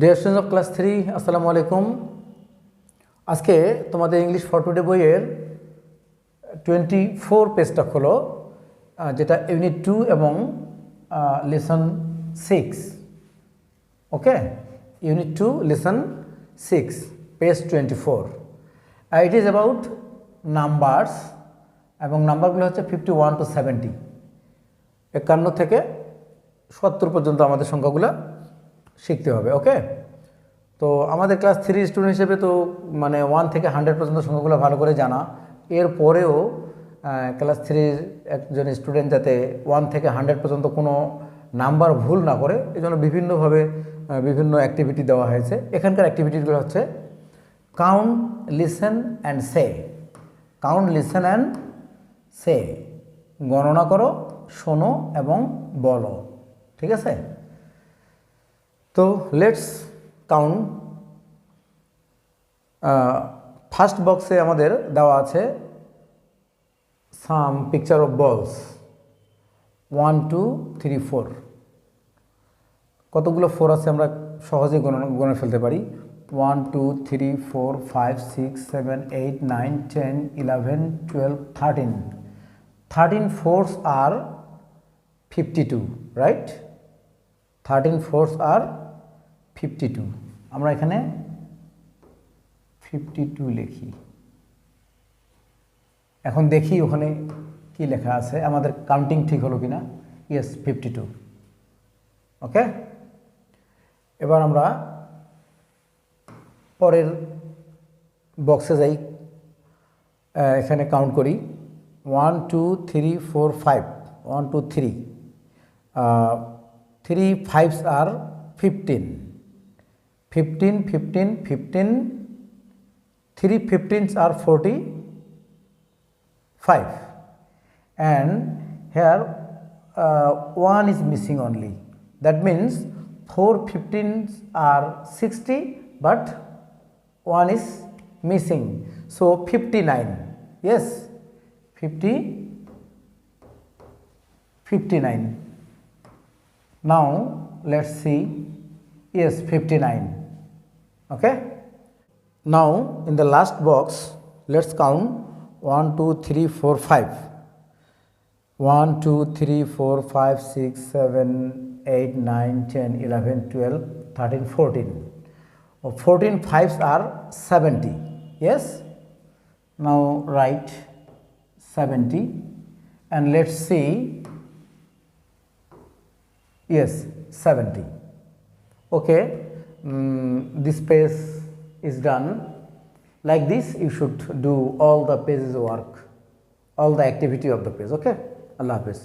Dear students of class 3, আসসালামু আলাইকুম। আজকে তোমাদের ইংলিশ ফর টুডে বইয়ের 24 পেজটা খোলো, যেটা ইউনিট 2 এবং lesson 6। Okay, unit 2 lesson 6 page 24। It is about numbers, এবং নাম্বারগুলো হচ্ছে 51 to 70, 51 থেকে 70 পর্যন্ত আমাদের সংখ্যাগুলো শিখতে হবে। ওকে, তো আমাদের ক্লাস 3 স্টুডেন্ট হিসেবে তো মানে 1 থেকে 100 পর্যন্ত সংখ্যাগুলো ভালো করে জানা। এরপরেও ক্লাস 3-র একজন স্টুডেন্ট যাতে 1 থেকে 100 পর্যন্ত কোনো নাম্বার ভুল না করে, এই জন্য বিভিন্নভাবে বিভিন্ন অ্যাক্টিভিটি দেওয়া হয়েছে। এখানকার অ্যাক্টিভিটিগুলো হচ্ছে count, listen and say. Count, listen and say, গণনা করো, শোনো এবং বলো। ঠিক আছে, তো লেটস কাউন্ট। ফার্স্ট বক্সে আমাদের দেওয়া আছে সাম পিকচার অফ বলস 1 2 3 4। কতগুলো 4 আছে আমরা সহজে গণে ফেলতে পারি। 1 2 3 4 5 6 7 8 9 10 11 12 13। 13 4s are 52, right? 13 4s are 52। আমরা এখানে 52 লিখি। এখন দেখি ওখানে কি লেখা আছে, আমাদের কাউন্টিং ঠিক হলো কিনা। ইয়েস, 52। ওকে, এবার আমরা পরের বক্সে যাই। এখানে কাউন্ট করি 1 2 3 4 5। 1 2 3, 3 5s are 15। 15 15 15, 3 15s are 45, and here 1 is missing only. That means 4 15s are 60, but 1 is missing, so 59. Yes, 59. Now let's see. Yes, 59. Okay, now in the last box let's count 1 2 3 4 5. 1 2 3 4 5 6 7 8 9 10 11 12 13 14. 14 5s are 70. Yes, now write 70 and let's see. Yes, 70. Okay, this page is done. Like this you should do all the pages work, all the activity of the page. Okay, Allah Hafiz.